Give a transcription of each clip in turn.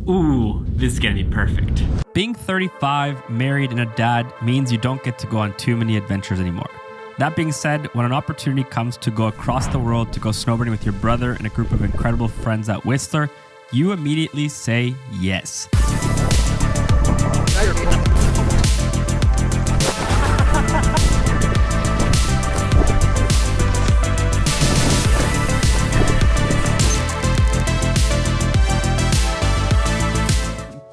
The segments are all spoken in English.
Ooh, this is gonna be perfect. Being 35, married, and a dad means you don't get to go on too many adventures anymore. That being said, when an opportunity comes to go across the world to go snowboarding with your brother and a group of incredible friends at Whistler, you immediately say yes.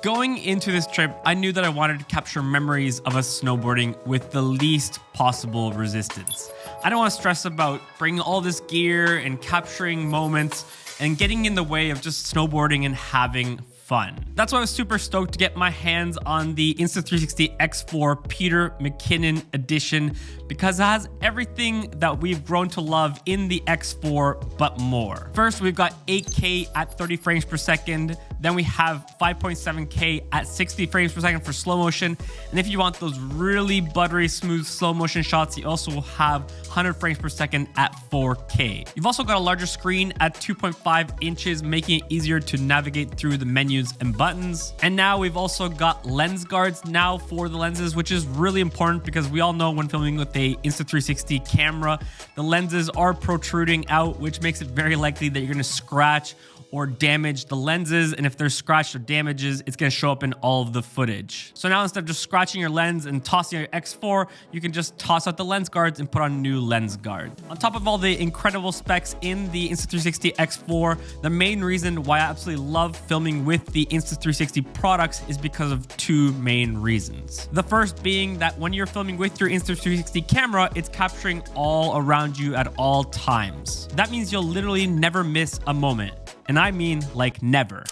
Going into this trip, I knew that I wanted to capture memories of us snowboarding with the least possible resistance. I don't want to stress about bringing all this gear and capturing moments and getting in the way of just snowboarding and having fun. That's why I was super stoked to get my hands on the Insta360 X4 Peter McKinnon edition, because it has everything that we've grown to love in the X4, but more. First, we've got 8K at 30 frames per second. Then we have 5.7K at 60 frames per second for slow motion. And if you want those really buttery, smooth slow motion shots, you also will have 100 frames per second at 4K. You've also got a larger screen at 2.5 inches, making it easier to navigate through the menus and buttons. And now we've also got lens guards now for the lenses, which is really important because we all know when filming with a Insta360 camera, the lenses are protruding out, which makes it very likely that you're gonna scratch or damage the lenses. And if they're scratched or damages, it's gonna show up in all of the footage. So now instead of just scratching your lens and tossing your X4, you can just toss out the lens guards and put on new lens guard. On top of all the incredible specs in the Insta360 X4, the main reason why I absolutely love filming with the Insta360 products is because of two main reasons. The first being that when you're filming with your Insta360 camera, it's capturing all around you at all times. That means you'll literally never miss a moment. And I mean, like, never.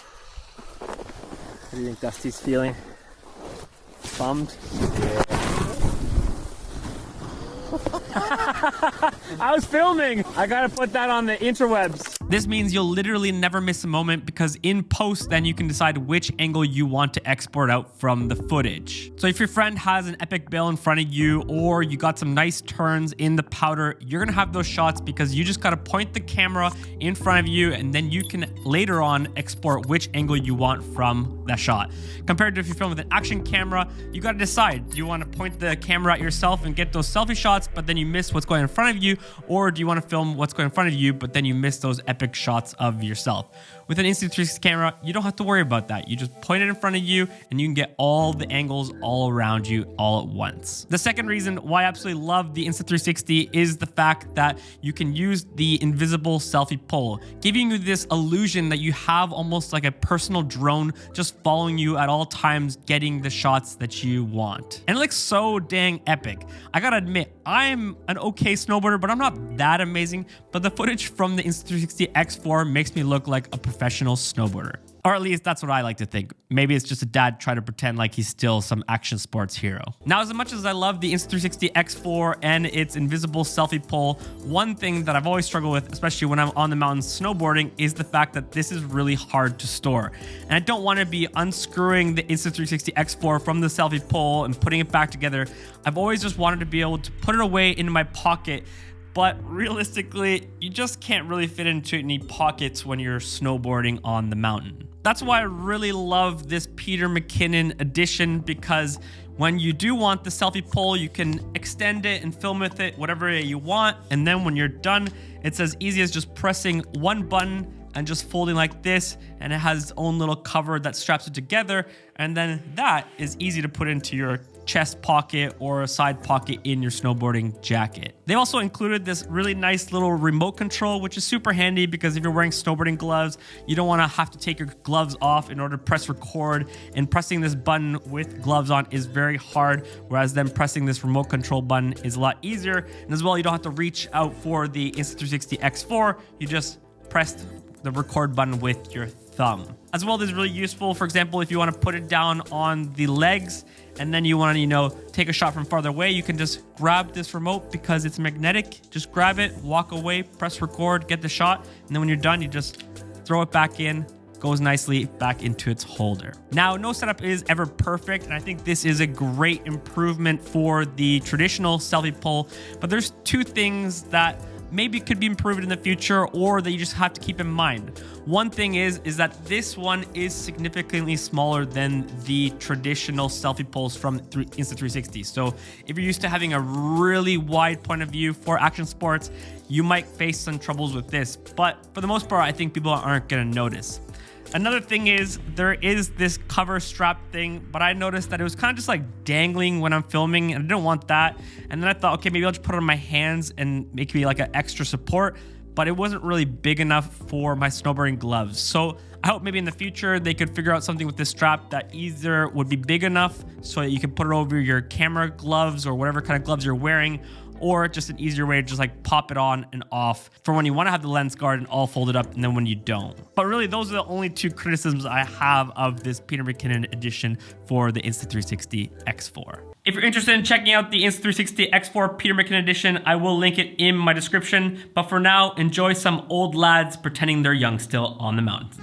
What do you think Dusty's feeling? Bummed? I was filming! I gotta put that on the interwebs. This means you'll literally never miss a moment, because in post, then you can decide which angle you want to export out from the footage. So if your friend has an epic bail in front of you, or you got some nice turns in the powder, you're gonna have those shots because you just gotta point the camera in front of you, and then you can later on export which angle you want from that shot. Compared to if you film with an action camera, you gotta decide, do you wanna point the camera at yourself and get those selfie shots, but then you miss what's going in front of you, or do you wanna film what's going in front of you, but then you miss those epic shots of yourself? With an Insta360 camera, you don't have to worry about that. You just point it in front of you and you can get all the angles all around you all at once. The second reason why I absolutely love the Insta360 is the fact that you can use the invisible selfie pole, giving you this illusion that you have almost like a personal drone just following you at all times, getting the shots that you want. And it looks so dang epic. I gotta admit, I'm an okay snowboarder, but I'm not that amazing. But the footage from the Insta360 X4 makes me look like a professional snowboarder. Or at least that's what I like to think. Maybe it's just a dad trying to pretend like he's still some action sports hero. Now, as much as I love the Insta360 X4 and its invisible selfie pole, one thing that I've always struggled with, especially when I'm on the mountain snowboarding, is the fact that this is really hard to store. And I don't want to be unscrewing the Insta360 X4 from the selfie pole and putting it back together. I've always just wanted to be able to put it away into my pocket, but realistically, you just can't really fit into any pockets when you're snowboarding on the mountain. That's why I really love this Peter McKinnon edition, because when you do want the selfie pole, you can extend it and film with it whatever you want. And then when you're done, it's as easy as just pressing one button and just folding like this, and it has its own little cover that straps it together. And then that is easy to put into your chest pocket or a side pocket in your snowboarding jacket. They also included this really nice little remote control, which is super handy because if you're wearing snowboarding gloves, you don't want to have to take your gloves off in order to press record, and pressing this button with gloves on is very hard, whereas then pressing this remote control button is a lot easier. And as well, you don't have to reach out for the Insta360 X4, you just press the record button with your thumb. As well, this is really useful, for example, if you want to put it down on the legs and then you want to, take a shot from farther away, you can just grab this remote because it's magnetic. Just grab it, walk away, press record, get the shot, and then when you're done, you just throw it back in, goes nicely back into its holder. Now, no setup is ever perfect, and I think this is a great improvement for the traditional selfie pole, but there's two things that maybe could be improved in the future or that you just have to keep in mind. One thing is that this one is significantly smaller than the traditional selfie poles from Insta360. So if you're used to having a really wide point of view for action sports, you might face some troubles with this. But for the most part, I think people aren't gonna notice. Another thing is there is this cover strap thing, but I noticed that it was kind of just like dangling when I'm filming, and I didn't want that. And then I thought, okay, maybe I'll just put it on my hands and make me like an extra support, but it wasn't really big enough for my snowboarding gloves. So I hope maybe in the future they could figure out something with this strap that either would be big enough so that you can put it over your camera gloves or whatever kind of gloves you're wearing, or just an easier way to just like pop it on and off for when you want to have the lens guard and all folded up and then when you don't. But really, those are the only two criticisms I have of this Peter McKinnon edition for the Insta360 X4. If you're interested in checking out the Insta360 X4 Peter McKinnon edition, I will link it in my description. But for now, enjoy some old lads pretending they're young still on the mountains.